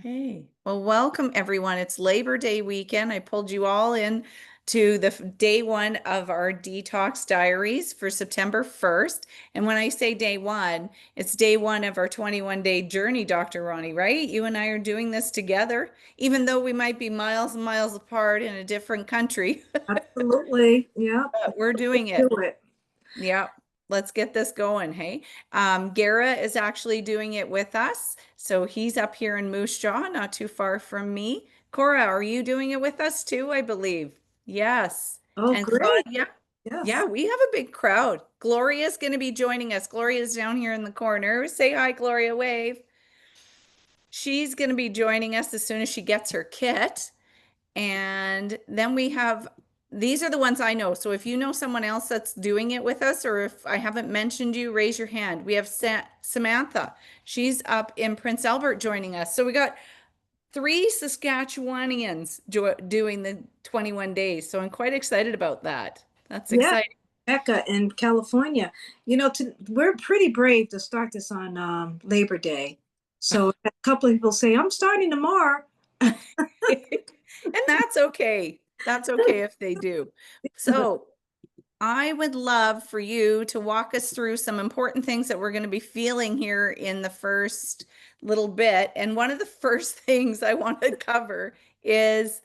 Hey, well, welcome everyone. It's Labor Day weekend. I pulled you all in to the day one of our Detox Diaries for September 1st. And when I say day one, it's day one of our 21-day journey, Dr. Roni, right? You and I are doing this together, even though we might be miles and miles apart in a different country, Absolutely. Yeah. but we're doing Do it. it. Yeah, let's get this going. Hey, Gara is actually doing it with us. So he's up here in Moose Jaw, not too far from me. Cora, are you doing it with us too? I believe. Yes. Oh, And great. Claudia, yeah, Yes. we have a big crowd. Gloria's going to be joining us. Gloria's down here in the corner. Say hi, Gloria, wave. She's going to be joining us as soon as she gets her kit. And then we have, these are the ones I know. So if you know someone else that's doing it with us, or if I haven't mentioned you, raise your hand. We have Samantha. She's up in Prince Albert joining us. So we got three Saskatchewanians doing the 21 days. So I'm quite excited about that. That's Yeah. exciting. Becca in California. We're pretty brave to start this on Labor Day. So a couple of people say, I'm starting tomorrow. And that's okay. That's okay if they do. So I would love for you to walk us through some important things that we're going to be feeling here in the first little bit. And one of the first things I want to cover is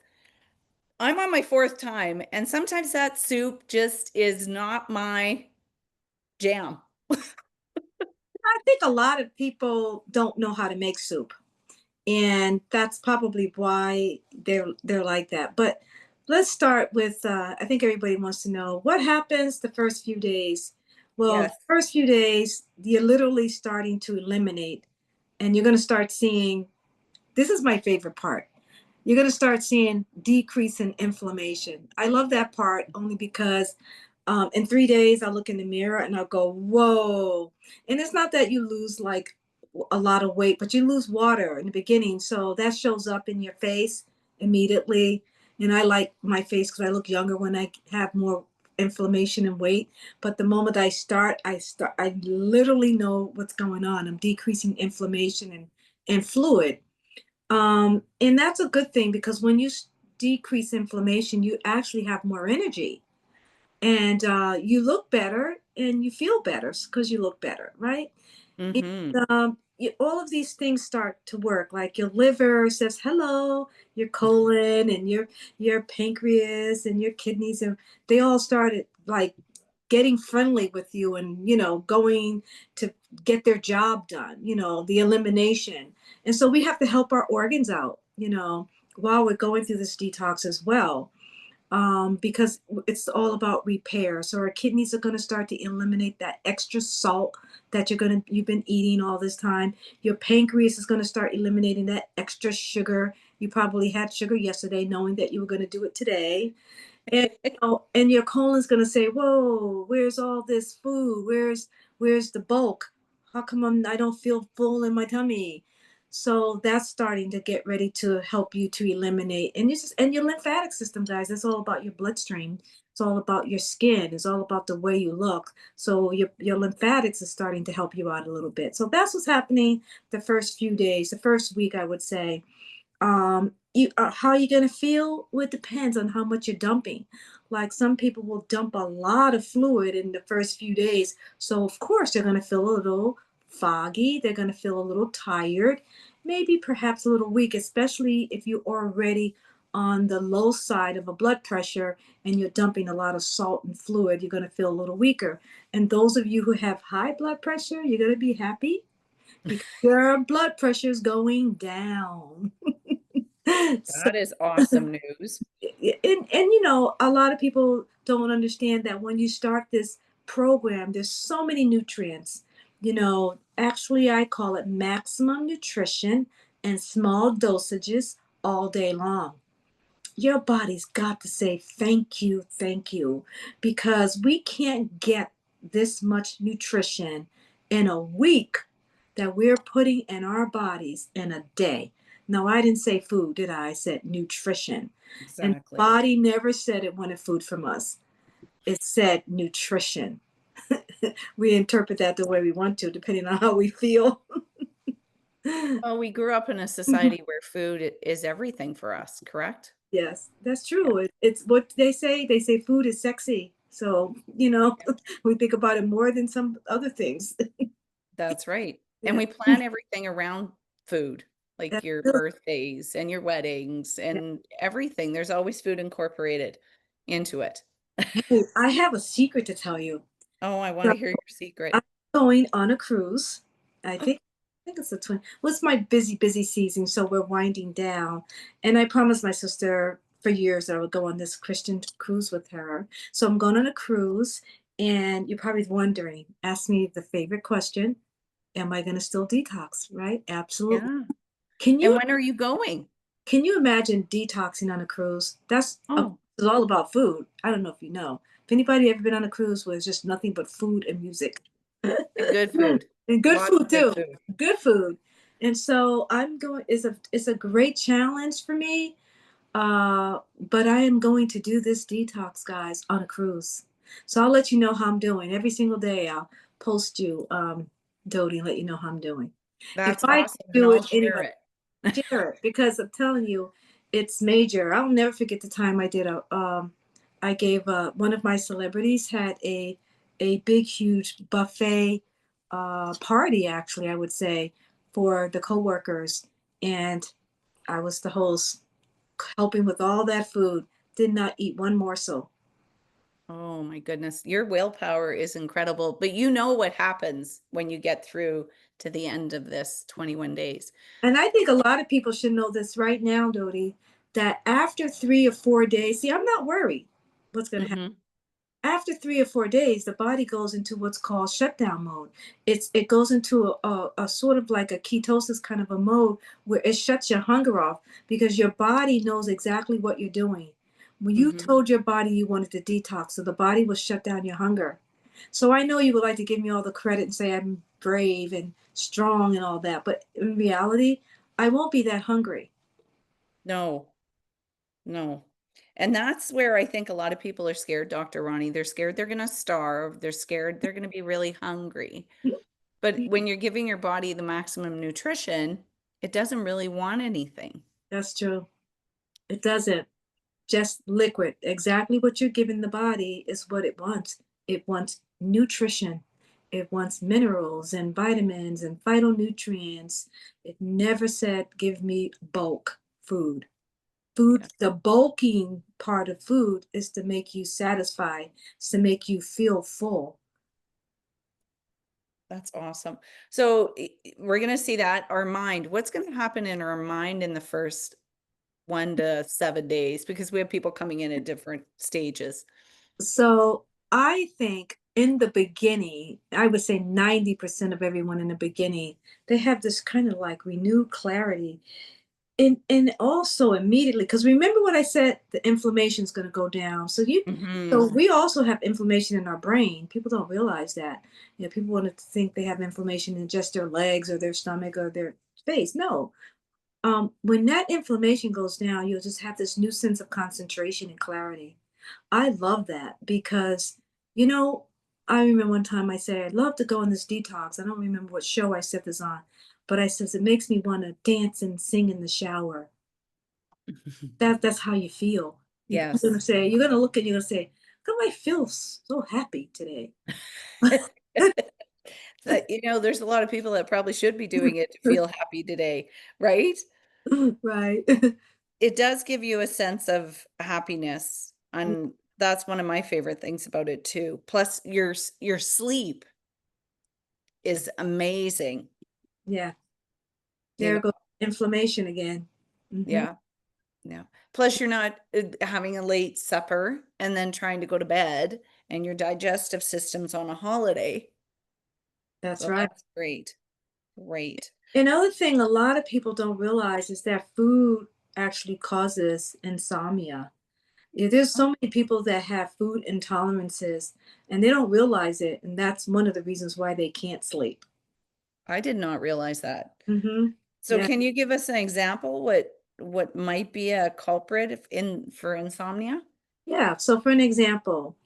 I'm on my fourth time, and sometimes that soup just is not my jam. I think a lot of people don't know how to make soup. And that's probably why they're like that. But let's start with I think everybody wants to know what happens the first few days. Well, the Yes. first few days, you're literally starting to eliminate, and you're going to start seeing this is my favorite part. You're going to start seeing decrease in inflammation. I love that part only because in 3 days, I'll look in the mirror and I'll go, whoa. And it's not that you lose like a lot of weight, but you lose water in the beginning. So that shows up in your face immediately. And I like my face because I look younger when I have more inflammation and weight. But the moment I literally know what's going on. I'm decreasing inflammation and fluid. And that's a good thing because when you decrease inflammation, you actually have more energy and you look better and you feel better because you look better, right? Mm-hmm. All of these things start to work. Like your liver says hello, your colon and your pancreas and your kidneys, and they all started like getting friendly with you and going to get their job done. The elimination, and so we have to help our organs out. While we're going through this detox as well because it's all about repair. So our kidneys are going to start to eliminate that extra salt that you've been eating all this time. Your pancreas is going to start eliminating that extra sugar. You probably had sugar yesterday, knowing that you were going to do it today. And and your colon's going to say, "Whoa, where's all this food? Where's the bulk? How come I don't feel full in my tummy?" So that's starting to get ready to help you to eliminate. And your lymphatic system, guys, that's all about your bloodstream. It's all about your skin. It's all about the way you look. So your lymphatics is starting to help you out a little bit. So that's what's happening the first few days, the first week, I would say. How you gonna feel? Well, it depends on how much you're dumping. Like some people will dump a lot of fluid in the first few days, so of course they're gonna feel a little foggy. They're gonna feel a little tired, maybe perhaps a little weak, especially if you're already on the low side of a blood pressure and you're dumping a lot of salt and fluid. You're gonna feel a little weaker. And those of you who have high blood pressure, you're gonna be happy because your blood pressure is going down. So, That is awesome news. a lot of people don't understand that when you start this program, there's so many nutrients. Actually, I call it maximum nutrition and small dosages all day long. Your body's got to say thank you, because we can't get this much nutrition in a week that we're putting in our bodies in a day. No, I didn't say food, did I? I said nutrition. And the Exactly. body never said it wanted food from us. It said nutrition. We interpret that the way we want to, depending on how we feel. Well, we grew up in a society where food is everything for us, correct? Yes, that's Yeah, true. It's what they say. They say food is sexy. So, yeah, we think about it more than some other things. that's right. And Yeah. we plan everything around food, like That's your true. birthdays and your weddings Yeah. and everything. There's always food incorporated into it. Hey, I have a secret to tell you. Oh, I want So to hear your I'm secret. going on a cruise. I think it's the well, it's my busy season, so we're winding down. And I promised my sister for years that I would go on this Christian cruise with her. So I'm going on a cruise, and you're probably wondering, ask me the favorite question, am I going to still detox, right? Absolutely. Yeah. Can And you when are you going? can you imagine detoxing on a cruise? Oh, It's all about food. I don't know if you know. If anybody ever been on a cruise where it's just nothing but food and music. and good food. And good Lots food of good too. food. Good food. And so it's a great challenge for me. But I am going to do this detox, guys, on a cruise. So I'll let you know how I'm doing. Every single day I'll post you, Dodie, and let you know how I'm doing. If That's I awesome. And do I'll it, share anybody it. share it, because I'm telling you, it's major. I'll never forget the time I gave one of my celebrities had a big huge buffet party, actually I would say, for the coworkers, and I was the host, helping with all that food. Did not eat one morsel. Oh my goodness. Your willpower is incredible, but you know what happens when you get through to the end of this 21 days. And I think a lot of people should know this right now, Dodie, that after 3 or 4 days, see, I'm not worried what's going to happen. Hmm. After 3 or 4 days, the body goes into what's called shutdown mode. It goes into a sort of like a ketosis kind of a mode where it shuts your hunger off because your body knows exactly what you're doing. When you Hmm. told your body you wanted to detox, so the body will shut down your hunger. So I know you would like to give me all the credit and say I'm brave and strong and all that, but in reality, I won't be that hungry. No, no. And that's where I think a lot of people are scared, Dr. Ronnie. They're scared they're going to starve. They're scared they're going to be really hungry. But when you're giving your body the maximum nutrition, it doesn't really want anything. That's true. It doesn't. Just liquid. Exactly what you're giving the body is what it wants. It wants nutrition. It wants minerals and vitamins and phytonutrients. It never said, give me bulk food. Yeah, Food, the bulking part of food is to make you satisfied, is to make you feel full. that's awesome. So we're going to see that our mind, what's going to happen in our mind in the first 1 to 7 days, because we have people coming in at different stages. So I think in the beginning, I would say 90% of everyone in the beginning, they have this kind of like renewed clarity. And also immediately, because remember what I said, the inflammation is going to go down. So Hmm. we also have inflammation in our brain. People don't realize that. People want to think they have inflammation in just their legs or their stomach or their face. No. When that inflammation goes down, you'll just have this new sense of concentration and clarity. I love that because, you know, I remember one time I said, I'd love to go on this detox. I don't remember what show I said this on, but I says it makes me want to dance and sing in the shower. That's how you feel. Yes. You're gonna look and you're gonna say, "Come, I feel so happy today." There's a lot of people that probably should be doing it to feel happy today, right? Right. It does give you a sense of happiness, and that's one of my favorite things about it too. Plus, your sleep is amazing. Yeah. You There know, goes inflammation again. Hmm. yeah, yeah. Plus, you're not having a late supper and then trying to go to bed, and your digestive system's on a holiday. That's So right. that's great. Great. Another thing a lot of people don't realize is that food actually causes insomnia. Yeah, there's so many people that have food intolerances and they don't realize it, and that's one of the reasons why they can't sleep. I did not realize that. Hmm. So Yeah, can you give us an example what might be a culprit for insomnia? yeah. So for an example,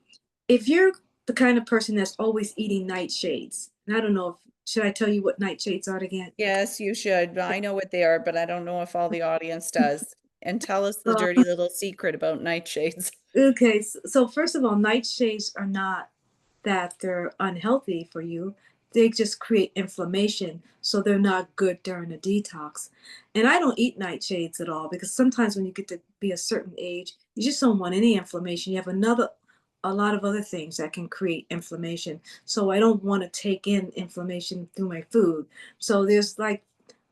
if you're the kind of person that's always eating nightshades, and I don't know Should I tell you what nightshades are again? Yes, you should. I know what they are, but I don't know if all the audience does. And tell us the Uh, dirty little secret about nightshades. okay, so first of all, nightshades are not that they're unhealthy for you. They just create inflammation, so they're not good during a detox. And I don't eat nightshades at all because sometimes when you get to be a certain age, you just don't want any inflammation. You have a lot of other things that can create inflammation. So I don't want to take in inflammation through my food. So there's like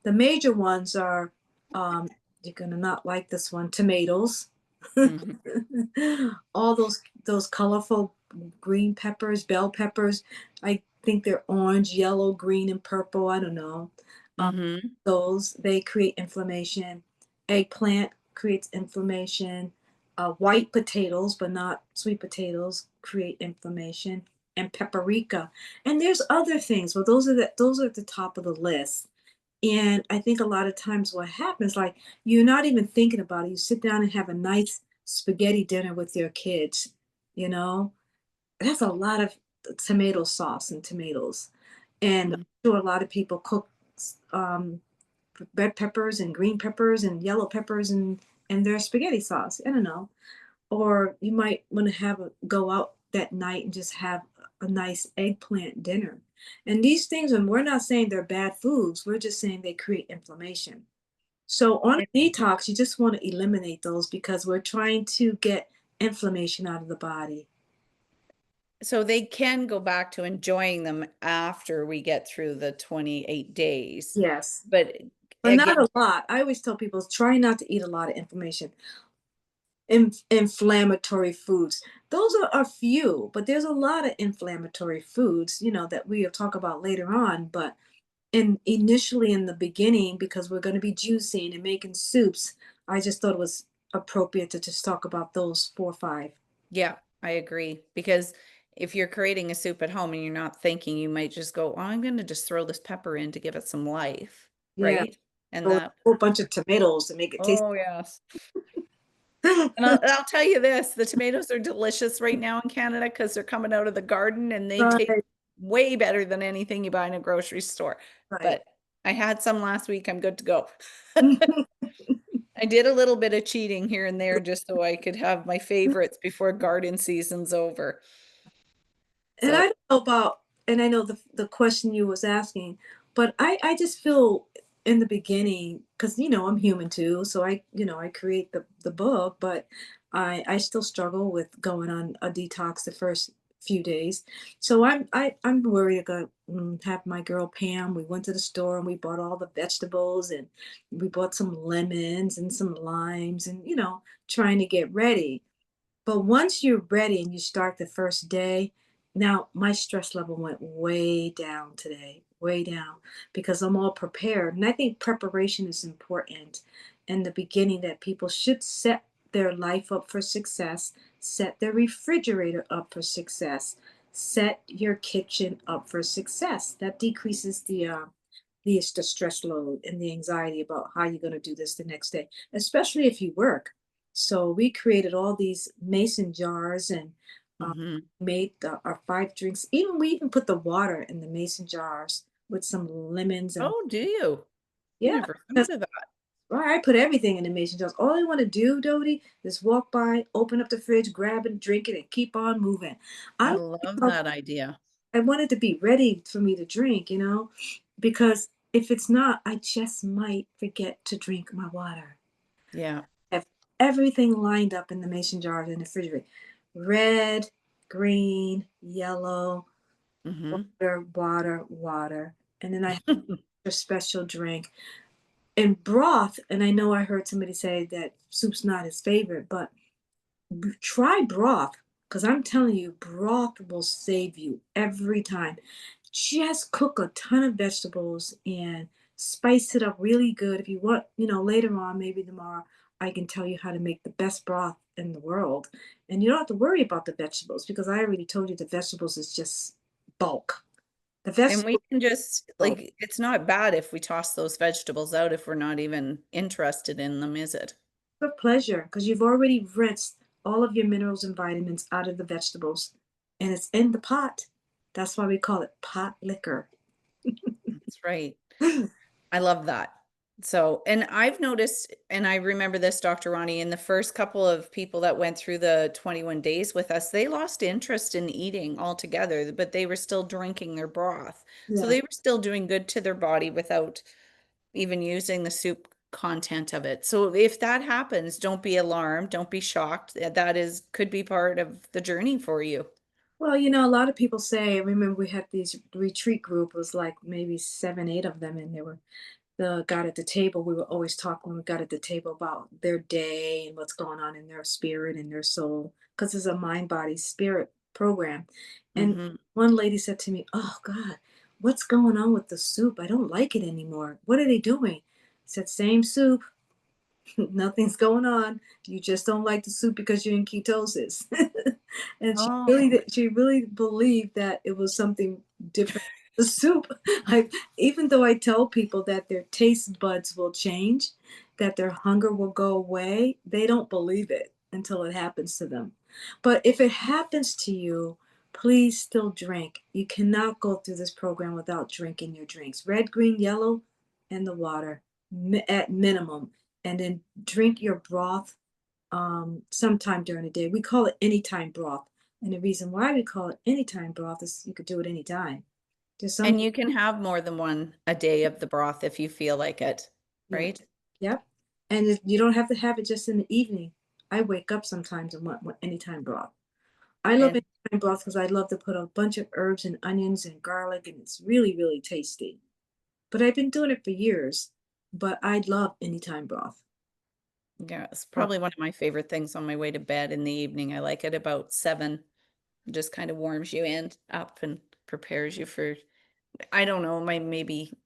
the major ones are, um, you're gonna not like this one, tomatoes. Hmm. All those colorful green peppers, bell peppers. I think they're orange, yellow, green, and purple. I don't know. Um, Hmm. those they create inflammation. Eggplant creates inflammation. White potatoes, but not sweet potatoes, create inflammation. And paprika. And there's other things. Well, those are at the top of the list. And I think a lot of times what happens, like you're not even thinking about it. You sit down and have a nice spaghetti dinner with your kids, you know, that's a lot of tomato sauce and tomatoes. And I'm sure a lot of people cook um, red peppers and green peppers and yellow peppers and their spaghetti sauce. I don't know. Or you might want to go out that night and just have a nice eggplant dinner. And these things, and we're not saying they're bad foods, we're just saying they create inflammation. So on a detox, you just want to eliminate those because we're trying to get inflammation out of the body. So they can go back to enjoying them after we get through the 28 days. Yes, But but not again, a lot. I always tell people try not to eat a lot of inflammation. Inflammatory foods. Those are a few, but there's a lot of inflammatory foods, that we'll talk about later on. But initially in the beginning, because we're going to be juicing and making soups, I just thought it was appropriate to just talk about those 4 or 5. yeah, I agree. Because if you're creating a soup at home and you're not thinking, you might just go, oh, I'm going to just throw this pepper in to give it some life, Yeah, right? And throw a that, whole bunch of tomatoes to make it taste. oh, yes. And I'll tell you this, the tomatoes are delicious right now in Canada because they're coming out of the garden and they taste Right, way better than anything you buy in a grocery store. right. But I had some last week. I'm good to go. I did a little bit of cheating here and there just so I could have my favorites before garden season's over. And I So, don't know about, and I know the question you was asking, but I just feel in the beginning, because I'm human too, so I create the book, but I still struggle with going on a detox the first few days. So I'm worried to have my girl Pam. We went to the store and we bought all the vegetables and we bought some lemons and some limes and trying to get ready. But once you're ready and you start the first day, now my stress level went way down today, way down, because I'm all prepared. And I think preparation is important in the beginning, that people should set their life up for success, set their refrigerator up for success, set your kitchen up for success. That decreases the stress load and the anxiety about how you're going to do this the next day, especially if you work. So we created all these mason jars and uh, mhm. made our 5 drinks. Even we even put the water in the mason jars with some lemons and Oh, do you? I yeah. never That's thought of that. why I put everything in the mason jars. All I want to do, Dodie, is walk by, open up the fridge, grab it, drink it, and keep on moving. I I love that idea. I want it to be ready for me to drink, because if it's not, I just might forget to drink my water. Yeah. Have everything lined up in the mason jars in the refrigerator. Red, green, yellow, Hmm. water, water, water. And then I have a special drink. And broth, and I know I heard somebody say that soup's not his favorite, but try broth, because I'm telling you, broth will save you every time. Just cook a ton of vegetables and spice it up really good. If you want, later on, maybe tomorrow, I can tell you how to make the best broth in the world. And you don't have to worry about the vegetables because I already told you the vegetables is just bulk. The And we vegetables can just, bulk. like, it's not bad if we toss those vegetables out if we're not even interested in them, is it? For pleasure, because you've already rinsed all of your minerals and vitamins out of the vegetables and it's in the pot. That's why we call it pot liquor. right. I love that. So, and I've noticed, and I remember this, Dr. Ronnie, in the first couple of people that went through the 21 days with us, they lost interest in eating altogether, but they were still drinking their broth. So Yeah. they were still doing good to their body without even using the soup content of it. So if that happens, don't be alarmed, don't be shocked. That is could be part of the journey for you. Well, you know, a lot of people say, I remember we had these retreat group, it was like maybe 7, 8 of them, and they were the got at the table. We would always talk when we got at the table about their day and what's going on in their spirit and their soul, because it's a mind, body, spirit program. And Hmm. one lady said to me, "Oh God, what's going on with the soup? I don't like it anymore. What are they doing?" I said, "Same soup. Nothing's going on. You just don't like the soup because you're in ketosis." And Oh, she really believed that it was something different. The soup, I even though I tell people that their taste buds will change, that their hunger will go away, they don't believe it until it happens to them. But if it happens to you, please still drink. You cannot go through this program without drinking your drinks. Red, green, yellow, and the water at minimum, and then drink your broth sometime during the day. We call it anytime broth. And the reason why we call it anytime broth is you could do it anytime. There's some, and you can have more than one a day of the broth if you feel like it, yeah, right? yep. And you don't have to have it just in the evening. I wake up sometimes and want anytime broth. I love And anytime broth because I love to put a bunch of herbs and onions and garlic, and it's really, really tasty. But I've been doing it for years, but I love anytime broth. yeah, it's Oh, probably one of my favorite things on my way to bed in the evening. I like it about 7. It just kind of warms you in up and prepares you for, I don't know, my maybe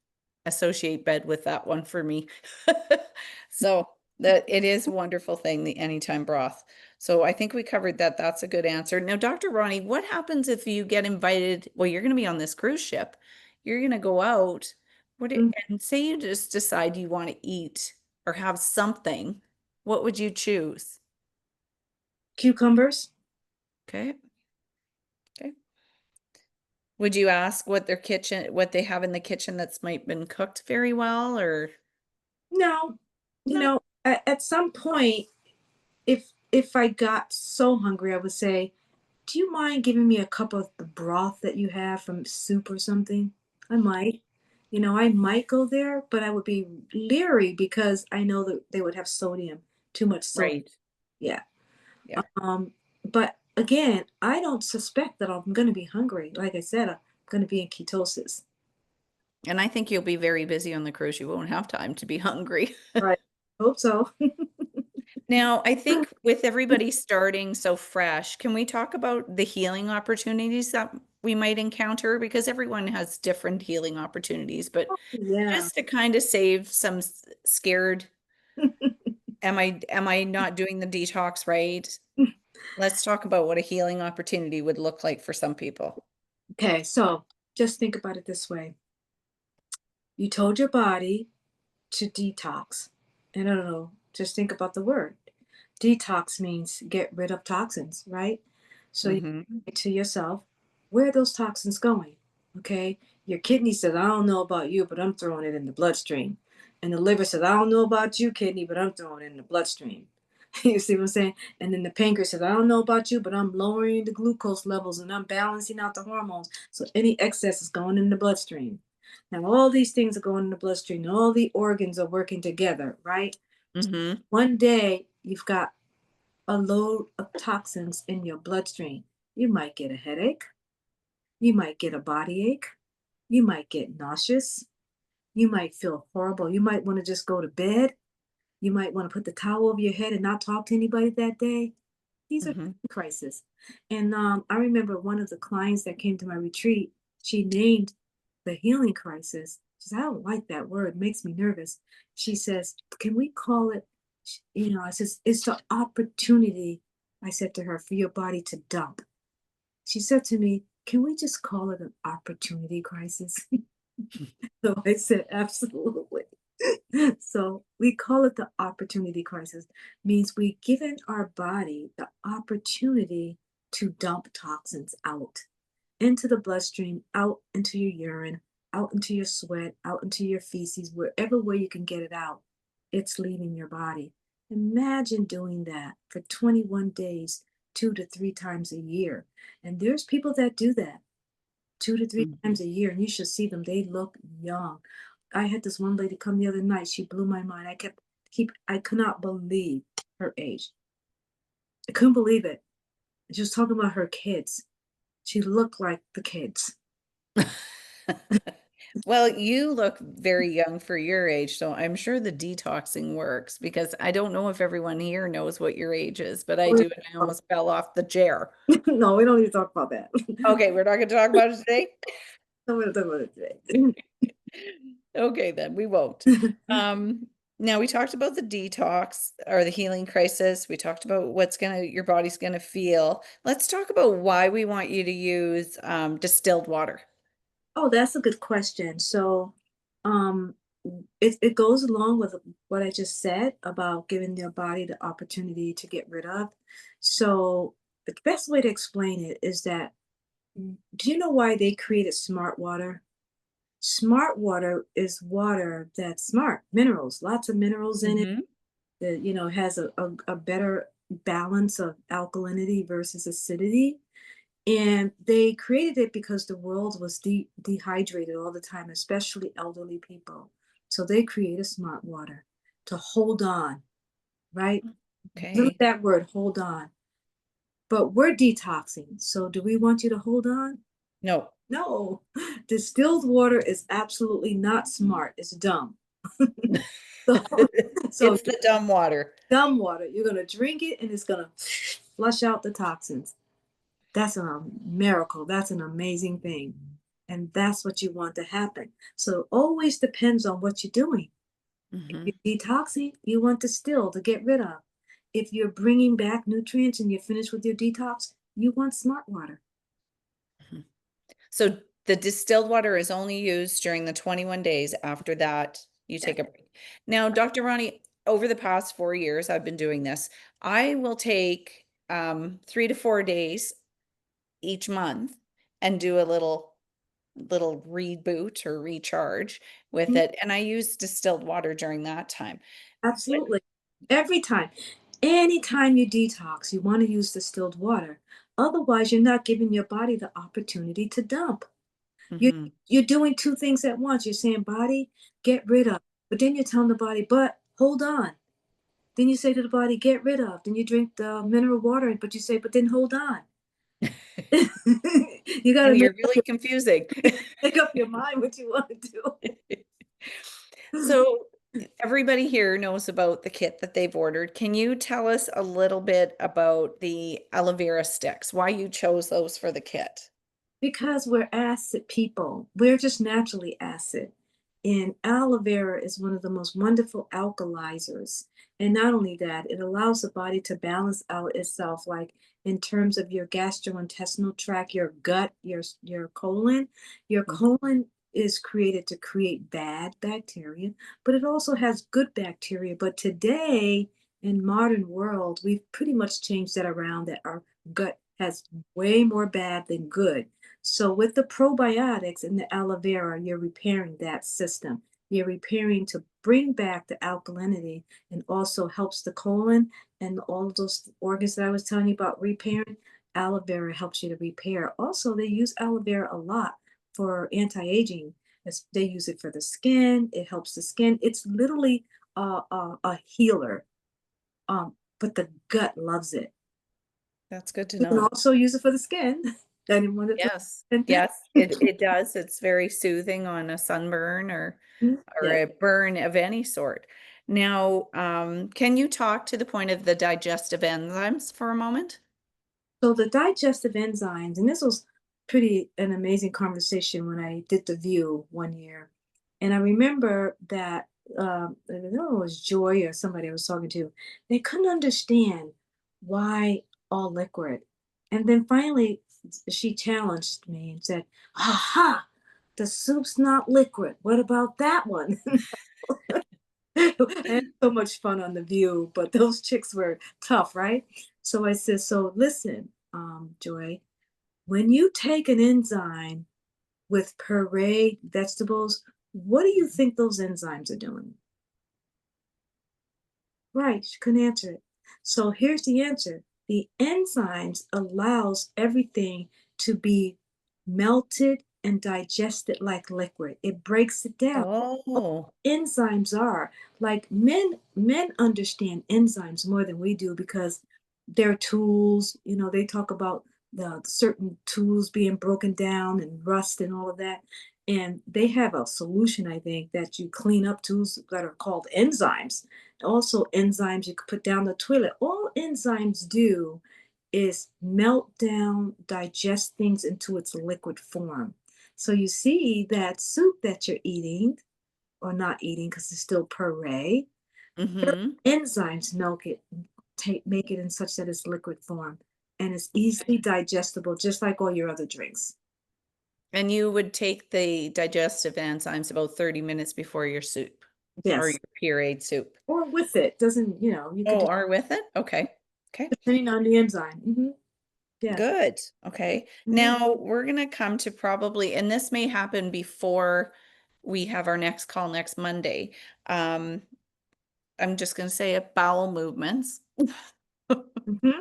associate bed with that one for me. So that it is a wonderful thing, the anytime broth. So I think we covered that. That's a good answer. Now, Dr. Ronnie, what happens if you get invited? Well, you're going to be on this cruise ship. You're going to go out. mhm. And say you just decide you want to eat or have something, what would you choose? Cucumbers? Okay. Okay. Would you ask what they have in the kitchen that's might been cooked very well or No. You no? know, at some point, if I got so hungry, I would say, "Do you mind giving me a cup of the broth that you have from soup or something?" I might. You know, I might go there, but I would be leery because I know that they would have sodium, too much sodium. Right. Yeah. Yeah. But again, I don't suspect that I'm going to be hungry. Like I said, I'm going to be in ketosis. And I think you'll be very busy on the cruise. You won't have time to be hungry. Right. Hope so. Now, I think with everybody starting so fresh, can we talk about the healing opportunities that we might encounter? Because everyone has different healing opportunities, but Yeah. just to kind of save some scared, am I not doing the detox right? Let's talk about what a healing opportunity would look like for some people. Okay, so just think about it this way. You told your body to detox. And I don't know, just think about the word. Detox means get rid of toxins, right? So you Hmm. say to yourself, where are those toxins going? Okay. Your kidney says, I don't know about you, but I'm throwing it in the bloodstream. And the liver says, I don't know about you, kidney, but I'm throwing it in the bloodstream. You see what I'm saying? And then the pancreas says, I don't know about you, but I'm lowering the glucose levels and I'm balancing out the hormones. So any excess is going in the bloodstream. Now, all these things are going in the bloodstream, and all the organs are working together, right? Hmm. One day, you've got a load of toxins in your bloodstream. You might get a headache. You might get a body ache. You might get nauseous. You might feel horrible. You might want to just go to bed. You might want to put the towel over your head and not talk to anybody that day. These are Hmm. crises. And I remember one of the clients that came to my retreat, she named the healing crisis. She said, I don't like that word, it makes me nervous. She says, can we call it, you know, I says, it's the opportunity, I said to her, for your body to dump. She said to me, can we just call it an opportunity crisis? So I said, absolutely. So we call it the opportunity crisis, means we given our body the opportunity to dump toxins out into the bloodstream, out into your urine, out into your sweat, out into your feces, wherever way you can get it out, it's leaving your body. Imagine doing that for 21 days, 2 to 3 times a year. And there's people that do that 2 to 3 times a year, and you should see them. They look young. I had this one lady come the other night. She blew my mind. I could not believe her age. I couldn't believe it. She was talking about her kids. She looked like the kids. Well, you look very young for your age, so I'm sure the detoxing works because I don't know if everyone here knows what your age is, but I do, and I almost fell off the chair. No, we don't need to talk about that. Okay, we're not going to talk about it today. No, we don't talk about it today. Okay, then we won't. Um, Now we talked about the detox or the healing crisis. We talked about your body's gonna feel. Let's talk about why we want you to use distilled water. Oh, that's a good question. So, um, it goes along with what I just said about giving your body the opportunity to get rid of. So, the best way to explain it is that, do you know why they created smart water? Smart water is water that's smart, minerals, lots of minerals in it. Hmm. That has a better balance of alkalinity versus acidity. And they created it because the world was dehydrated all the time, especially elderly people. So they created smart water to hold on, right? Look at Okay. that word, hold on. But we're detoxing. So do we want you to hold on? No. No. Distilled water is absolutely not smart. It's dumb. So, so It's the dumb water. dumb water. You're going to drink it and it's going to flush out the toxins. That's a miracle. That's an amazing thing. And that's what you want to happen. So it always depends on what you're doing. If Hmm. you're detoxing, you want to still to get rid of. If you're bringing back nutrients and you're finished with your detox, you want smart water. So the distilled water is only used during the 21 days. After that, you Yeah. take a break. Now, Dr. Ronnie, over the past 4 years, I've been doing this. I will take 3 to 4 days each month and do a little reboot or recharge with Mhm. it. And I use distilled water during that time. What? Absolutely. Every time. Anytime you detox, you want to use distilled water. Otherwise, you're not giving your body the opportunity to dump. You're Hmm. you're doing two things at once. You're saying, body, get rid of. But then you're telling the body, but hold on. Then you say to the body, get rid of. Then you drink the mineral water, but you say, but then hold on. You got Oh, to you're really confusing. make up your mind what you want to do. So everybody here knows about the kit that they've ordered. Can you tell us a little bit about the aloe vera sticks, why you chose those for the kit? Because we're acid people. We're just naturally acid. And aloe vera is one of the most wonderful alkalizers. And not only that, it allows the body to balance out itself, like in terms of your gastrointestinal tract, your gut, your colon. Your colon is created to create bad bacteria, but it also has good bacteria. But today, in modern world, we've pretty much changed that around that our gut has way more bad than good. So with the probiotics and the aloe vera, you're repairing that system. You're repairing to bring back the alkalinity and also helps the colon and all of those organs that I was telling you about repairing. Aloe vera helps you to repair. Also, they use aloe vera a lot for anti-aging. They use it for the skin. It helps the skin. It's literally a healer. But the gut loves it. That's good to You can know. also use it for the skin. I didn't want to Yes. thing. Yes, it does. It's very soothing on a sunburn or Yeah. a burn of any sort. Now, can you talk to the point of the digestive enzymes for a moment? So the digestive enzymes, and this was pretty an amazing conversation when I did the View one year, and I remember that I don't know, it was Joy or somebody I was talking to. They couldn't understand why all liquid, and then finally she challenged me and said, "Aha! The soup's not liquid. What about that one?" I had so much fun on the View, but those chicks were tough, right? So I said, so listen, Joy, when you take an enzyme with puree vegetables, what do you think those enzymes are doing? Right, she couldn't answer it. So here's the answer. The enzymes allows everything to be melted and digested like liquid. It breaks it down. Oh. Enzymes are like men understand enzymes more than we do because they're tools, they talk about the certain tools being broken down and rust and all of that, and they have a solution, I think, that you clean up tools that are called enzymes. Also enzymes you could put down the toilet. All enzymes do is melt down, digest things into its liquid form. So you see that soup that you're eating or not eating because it's still puree. Mm-hmm. Enzymes make it in such that it's liquid form and it's easily digestible, just like all your other drinks. And you would take the digestive enzymes about 30 minutes before your soup or Yes, your pureed soup. or with it. Doesn't you could Oh, do are with it? Okay. Okay. depending on the enzyme. Yeah. Good. Okay. hmm Now we're going to come to probably, and this may happen before we have our next call next Monday. Um, I'm just going to say it, bowel movements. hmm Yeah.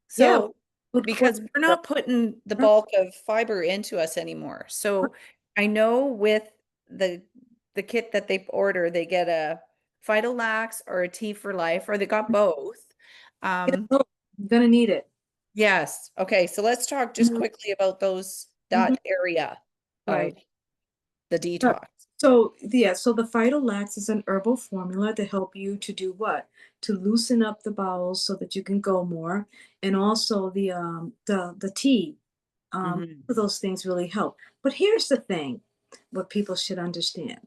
So, Good because we're question. not putting the bulk of fiber into us anymore. So I know with the the kit that they order, they get a Phytolax or a Tea for Life, or they got both. Um, Oh, I'm gonna need it. yes. Okay, so let's talk just Mhm, quickly about those mhm. that area of Right. the Right. detox. So the Phytolax is an herbal formula to help you to do what? To loosen up the bowels so that you can go more, and also the tea. Hmm. Those things really help. But here's the thing, what people should understand.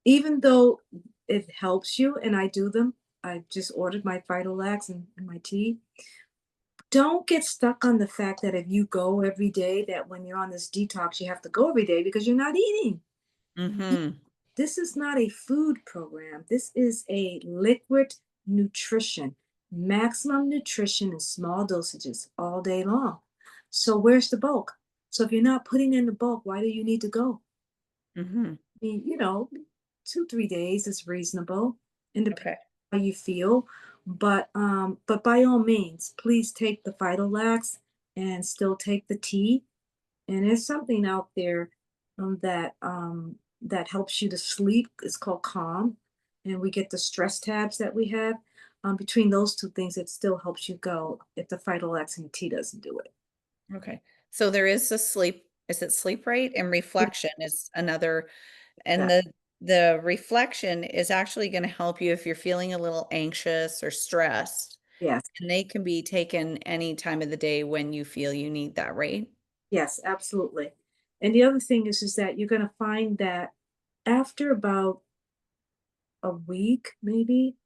Even though it helps you, and I do them, I just ordered my Phytolax and my tea. Don't get stuck on the fact that if you go every day, that when you're on this detox, you have to go every day because you're not eating. Hmm. This is not a food program. This is a liquid nutrition, maximum nutrition in small dosages all day long. So where's the bulk? So if you're not putting in the bulk, why do you need to go? Hmm. I mean, 2, 3 days is reasonable and depends Okay. on how you feel. But by all means, please take the Phytolax and still take the tea. And there's something out there that helps you to sleep. It's called Calm, and we get the stress tabs that we have. Between those two things, it still helps you go if the Phytolax and tea doesn't do it. Okay. So there is a sleep, is it sleep rate? And reflection is another. And That the reflection is actually going to help you if you're feeling a little anxious or stressed. yes, And they can be taken any time of the day when you feel you need that, right? yes, absolutely. And the other thing is that you're going to find that after about a week, maybe,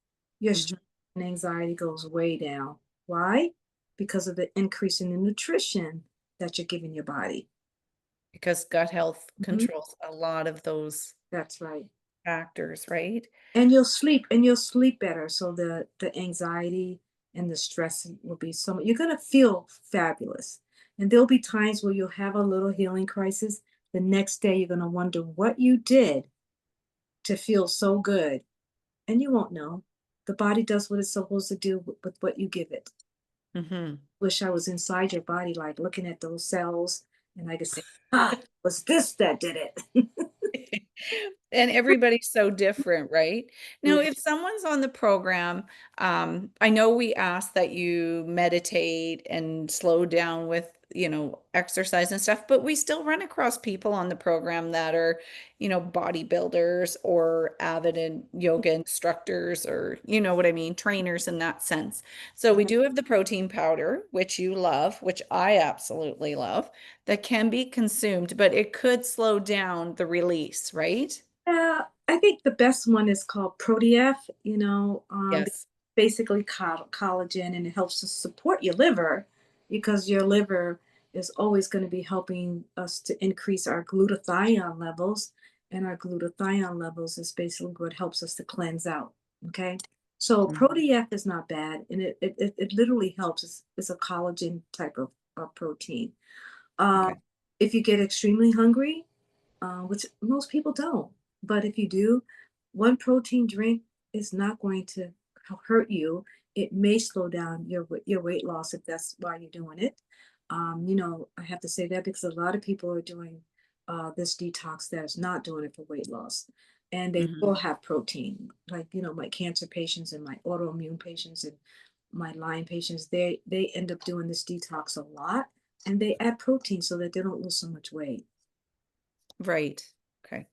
your stress Mhm. and anxiety goes way down. Why? Because of the increase in the nutrition that you're giving your body. Because gut health Mhm. controls a lot of those That's right. factors, right? And you'll sleep better. So the anxiety and the stress will be so much. You're gonna feel fabulous. And there'll be times where you'll have a little healing crisis. The next day you're gonna wonder what you did to feel so good. And you won't know. The body does what it's supposed to do with what you give it. Hmm. Wish I was inside your body, like looking at those cells, and I could say, ah, it was this that did it. And everybody's so different, right? Now, Yeah. if someone's on the program, I know we ask that you meditate and slow down with, exercise and stuff, but we still run across people on the program that are, bodybuilders or avid yoga instructors or, you know what I mean, trainers in that sense. So we do have the protein powder, which you love, which I absolutely love, that can be consumed, but it could slow down the release, right? Yeah, I think the best one is called Proteaf. Yes. Basically collagen, and it helps to support your liver because your liver is always going to be helping us to increase our glutathione levels, and our glutathione levels is basically what helps us to cleanse out. Okay, so Mhm. Proteaf is not bad, and it literally helps. It's a collagen type of protein. Um, Okay. if you get extremely hungry, which most people don't. But if you do, one protein drink is not going to hurt you. It may slow down your weight loss if that's why you're doing it. I have to say that because a lot of people are doing this detox that is not doing it for weight loss, and they Mhm. will have protein. Like my cancer patients and my autoimmune patients and my Lyme patients, they end up doing this detox a lot, and they add protein so that they don't lose so much weight. Right. Okay.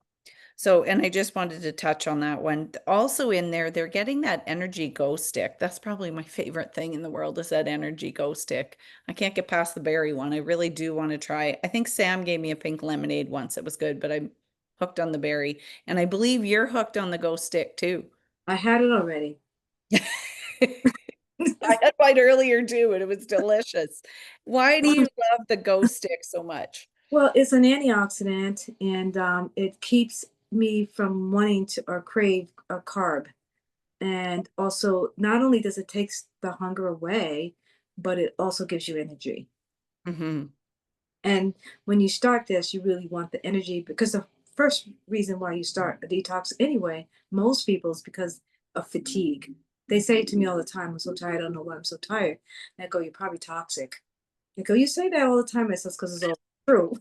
So, and I just wanted to touch on that one. Also in there, they're getting that energy glow stick. That's probably my favorite thing in the world is that energy glow stick. I can't get past the berry one. I really do want to try. I think Sam gave me a pink lemonade once. It was good, but I'm hooked on the berry. And I believe you're hooked on the glow stick too. I had it already. I had mine earlier too, and it was delicious. Why do you love the glow stick so much? Well, it's an antioxidant, and it keeps me from wanting to or crave a carb. And also, not only does it take the hunger away, but it also gives you energy. Hmm. And when you start this, you really want the energy because the first reason why you start a detox anyway, most people is because of fatigue. They say to me all the time, I'm so tired, I don't know why I'm so tired. And I go, you're probably toxic. They go, you say that all the time. I says, because it's all true.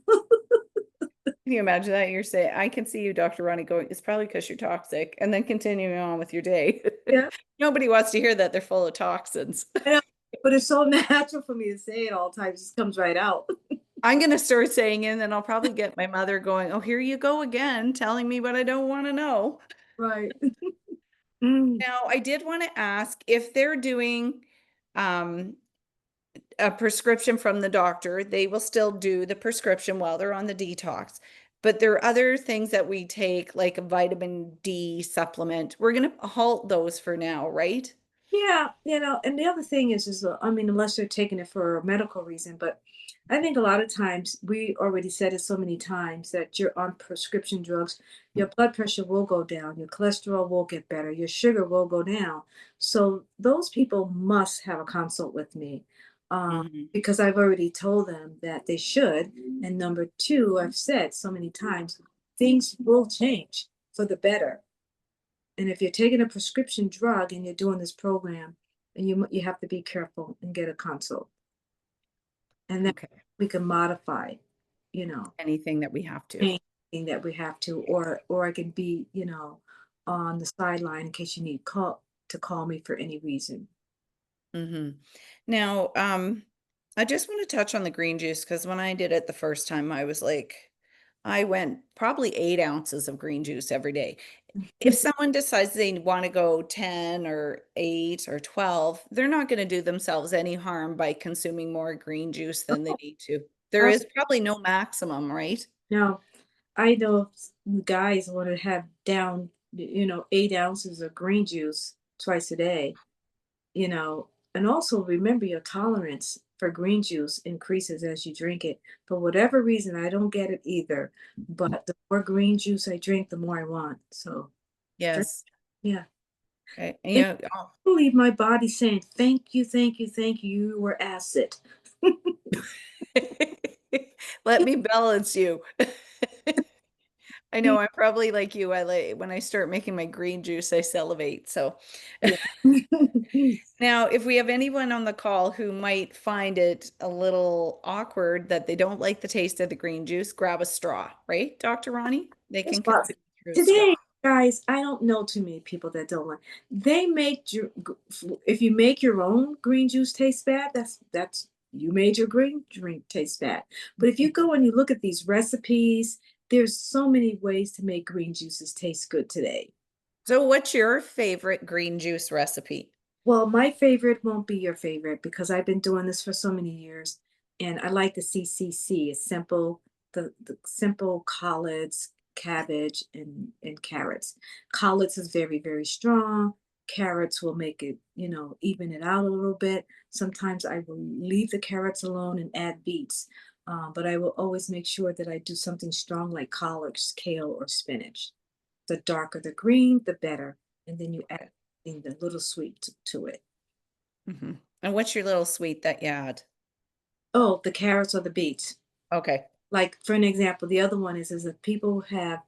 Can you imagine that? You're saying, I can see you, Dr. Ronnie, going, it's probably because you're toxic, and then continuing on with your day. Yeah. Nobody wants to hear that they're full of toxins. I know, but it's so natural for me to say it all the time. It just comes right out. I'm going to start saying it, and then I'll probably get my mother going, oh, here you go again, telling me what I don't want to know. Right. Mm. Now, I did want to ask if they're doing um, a prescription from the doctor, they will still do the prescription while they're on the detox. But there are other things that we take, like a vitamin D supplement. We're going to halt those for now, right? Yeah, and the other thing is, I mean, unless they're taking it for a medical reason, but I think a lot of times we already said it so many times that you're on prescription drugs, your blood pressure will go down, your cholesterol will get better, your sugar will go down. So those people must have a consult with me, Hmm. because I've already told them that they should. And number two, I've said so many times, things will change for the better. And if you're taking a prescription drug and you're doing this program, and you have to be careful and get a consult, and then Okay. we can modify, you know, Anything that we have to. anything that we have to, or I can be, on the sideline in case you need call me for any reason. Hmm. Now, I just want to touch on the green juice because when I did it the first time, I was like, I went probably 8 ounces of green juice every day. If someone decides they want to go 10 or 8 or 12, they're not going to do themselves any harm by consuming more green juice than they need to. There Oh, is probably no maximum, right? no, I know guys want to have down, 8 ounces of green juice twice a day. And also remember your tolerance for green juice increases as you drink it. For whatever reason, I don't get it either. But the more green juice I drink, the more I want. So drink, Yes. yeah. Okay. And Oh. I believe my body saying, thank you, thank you, thank you. You were acid. Let me balance you. I know I'm probably like you. I like when I start making my green juice, I salivate. So Yeah. now, if we have anyone on the call who might find it a little awkward that they don't like the taste of the green juice, grab a straw, right, Dr. Ronnie? They Guess can what? consume it through a straw. Today, guys, I don't know too many people that don't like. They make if you make your own green juice taste bad, that's you made your green drink taste bad. But if you go and you look at these recipes, there's so many ways to make green juices taste good today. So, what's your favorite green juice recipe? Well, my favorite won't be your favorite because I've been doing this for so many years, and I like the CCC. It's simple, the simple collards, cabbage, and carrots. Collards is very, very strong. Carrots will make it, even it out a little bit. Sometimes I will leave the carrots alone and add beets, but I will always make sure that I do something strong like collards, kale, or spinach. The darker the green, the better. And then you add the little sweet to it. Hmm. And what's your little sweet that you add? Oh, the carrots or the beets. Okay. Like for an example, the other one is if people have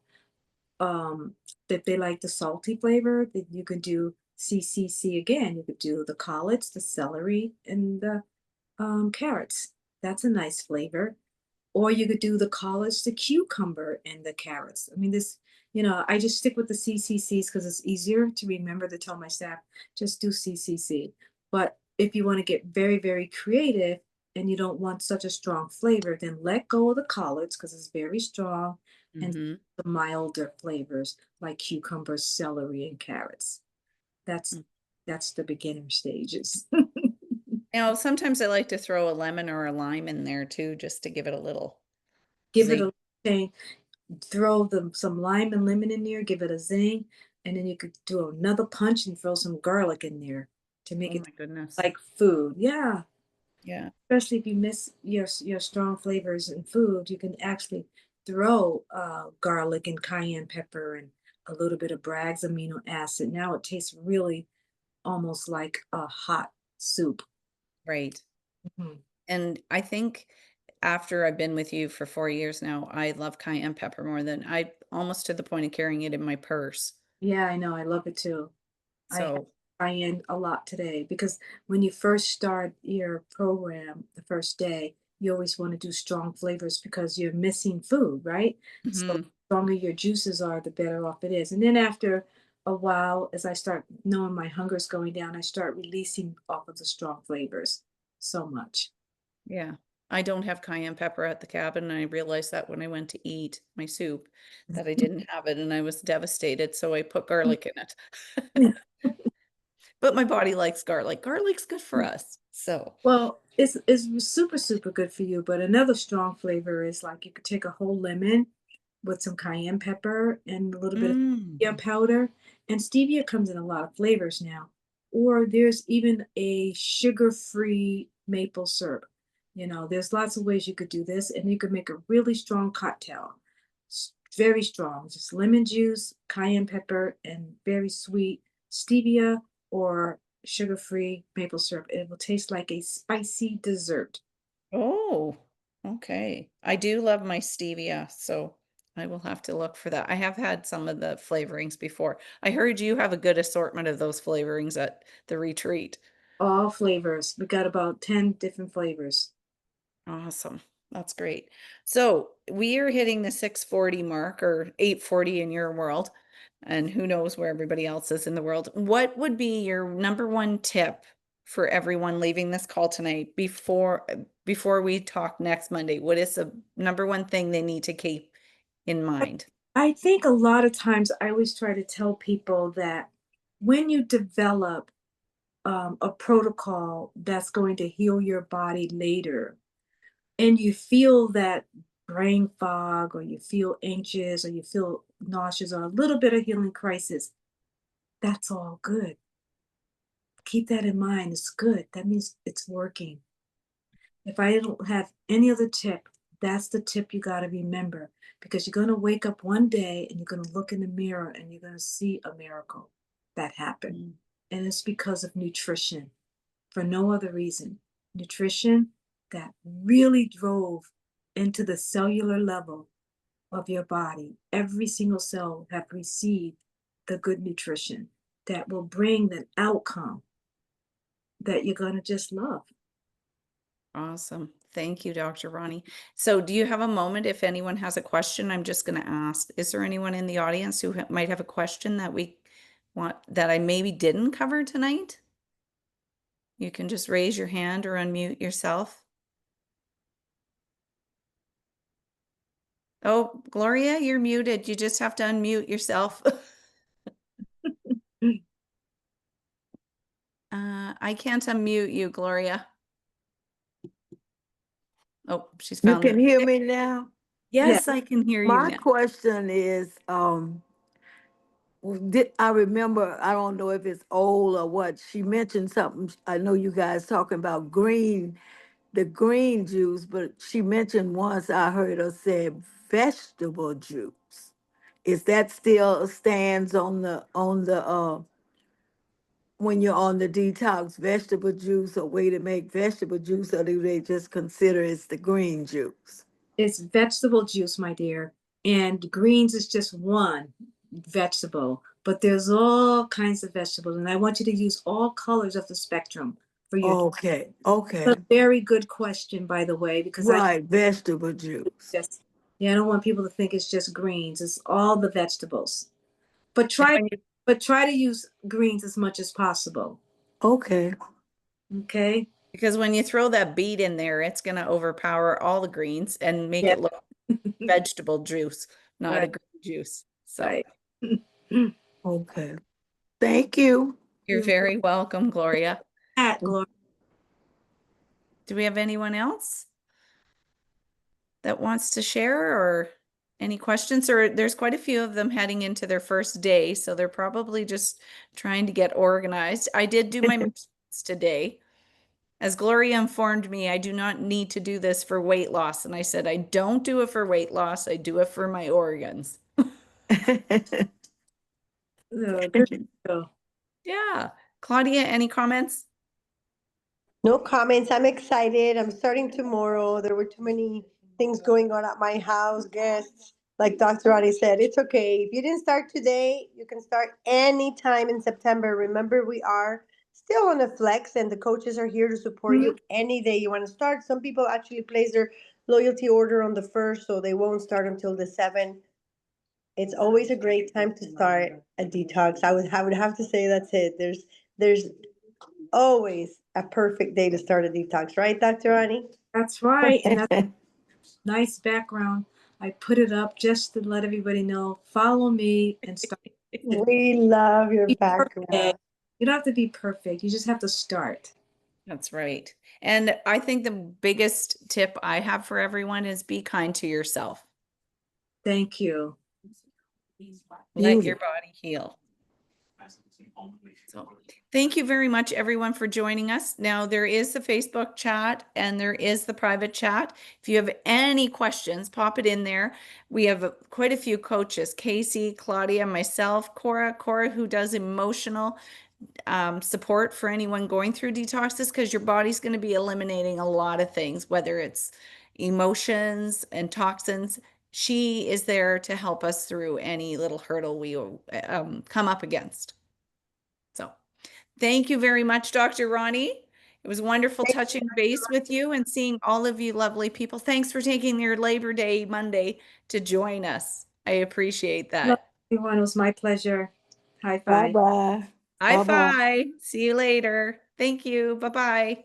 um if they like the salty flavor, then you could do CCC again. You could do the collards, the celery, and the carrots. That's a nice flavor. Or you could do the collards, the cucumber, and the carrots. I mean, I just stick with the CCCs because it's easier to remember to tell my staff, just do CCC. But if you want to get very, very creative and you don't want such a strong flavor, then let go of the collards because it's very strong and Mm-hmm. the milder flavors like cucumber, celery, and carrots. That's that's the beginner stages. Now, sometimes I like to throw a lemon or a lime in there too, just to give it a little Give it zing. a change. Throw some lime and lemon in there, give it a zing, and then you could do another punch and throw some garlic in there to make Oh it my goodness. like food. Yeah, Yeah. especially if you miss your strong flavors in food, you can actually throw garlic and cayenne pepper and a little bit of Bragg's amino acid. Now it tastes really almost like a hot soup. Right. Mhm. And I think after I've been with you for 4 years now, I love cayenne pepper more than I almost to the point of carrying it in my purse. Yeah, I know. I love it too. I had So, cayenne a lot today because when you first start your program the first day, you always want to do strong flavors because you're missing food, right? So the mhm, stronger your juices are, the better off it is. And then after a while, as I start knowing my hunger's going down, I start releasing off of the strong flavors so much. yeah. I don't have cayenne pepper at the cabin, and I realized that when I went to eat my soup, that I didn't have it, and I was devastated, so I put garlic in it. But my body likes garlic. Garlic's good for us, so Well, it's super, super good for you, but another strong flavor is like you could take a whole lemon with some cayenne pepper and a little bit of mm. stevia powder. And stevia comes in a lot of flavors now. Or there's even a sugar-free maple syrup. There's lots of ways you could do this, and you could make a really strong cocktail. Very strong, just lemon juice, cayenne pepper, and very sweet stevia or sugar-free maple syrup. It will taste like a spicy dessert. Oh, okay. I do love my stevia, so I will have to look for that. I have had some of the flavorings before. I heard you have a good assortment of those flavorings at the retreat. All flavors. We got about 10 different flavors. Awesome. That's great. So we are hitting the 6:40 mark or 8:40 in your world, and who knows where everybody else is in the world. What would be your number one tip for everyone leaving this call tonight before we talk next Monday? What is the number one thing they need to keep in I mind? I think a lot of times I always try to tell people that when you develop a protocol that's going to heal your body later, and you feel that brain fog, or you feel anxious, or you feel nauseous, or a little bit of healing crisis, that's all good. Keep that in mind. It's good. That means it's working. If I don't have any other tip, that's the tip you got to remember because you're going to wake up one day and you're going to look in the mirror and you're going to see a miracle that happened. Mm, And it's because of nutrition for no other reason. Nutrition that really drove into the cellular level of your body. Every single cell have received the good nutrition that will bring the outcome that you're going to just love. awesome. Thank you, Dr. Ronnie. So, do you have a moment if anyone has a question? I'm just going to ask. Is there anyone in the audience who might have a question that we want that I maybe didn't cover tonight? You can just raise your hand or unmute yourself. Oh, Gloria, you're muted. You just have to unmute yourself. I can't unmute you, Gloria. Oh, she's You found can the. hear me now? Yeah. Yes, I can hear you My now. question is, did I remember, I don't know if it's old or what, she mentioned something. I know you guys talking about the green juice, but she mentioned once I heard her say vegetable juice. Is that still stands on the when you're on the detox vegetable juice, a way to make vegetable juice, or do they just consider it's the green juice? It's vegetable juice, my dear. And greens is just one vegetable, but there's all kinds of vegetables. And I want you to use all colors of the spectrum for your. Okay, okay. A very good question, by the way, because Right, vegetable juice. just, yeah, I don't want people to think it's just greens. It's all the vegetables. But And try when you- try to use greens as much as possible. Okay. Okay? because when you throw that beet in there, it's going to overpower all the greens and make Yeah. it look vegetable juice, not a Right. green juice. So Right. Okay. Thank you. you're very welcome, Gloria. Gloria. Do we have anyone else that wants to share or any questions? Or there's quite a few of them heading into their first day, so they're probably just trying to get organized. I did do my measurements today. As Gloria informed me, I do not need to do this for weight loss. And I said, I don't do it for weight loss. I do it for my organs. Good to go. Yeah. Claudia, any comments? No comments. I'm excited. I'm starting tomorrow. There were too many things going on at my house, guests. Like Dr. Rani said, it's okay. If you didn't start today, you can start anytime in September. Remember, we are still on a flex and the coaches are here to support you any day you want to start. Some people actually place their loyalty order on the 1st, so they won't start until the 7th. It's always a great time to start a detox. I would have to say that's it. There's always a perfect day to start a detox, right, Dr. Ani? That's right. And that's nice background. I put it up just to let everybody know. Follow me and start. We love your Be background. perfect. You don't have to be perfect. You just have to start. That's right. And I think the biggest tip I have for everyone is be kind to yourself. Thank you. Let your body heal. So thank you very much, everyone, for joining us. Now, there is the Facebook chat and there is the private chat. If you have any questions, pop it in there. We have quite a few coaches, Casey, Claudia, myself, Cora, who does emotional support for anyone going through detoxes, because your body's going to be eliminating a lot of things, whether it's emotions and toxins. She is there to help us through any little hurdle we come up against. So thank you very much, Dr. Roni. It was wonderful touching base with you and seeing all of you lovely people. Thanks for taking your Labor Day Monday to join us. I appreciate Love that. everyone. It was my pleasure. High five. Bye-bye. High Bye-bye. five. See you later. Thank you. Bye-bye.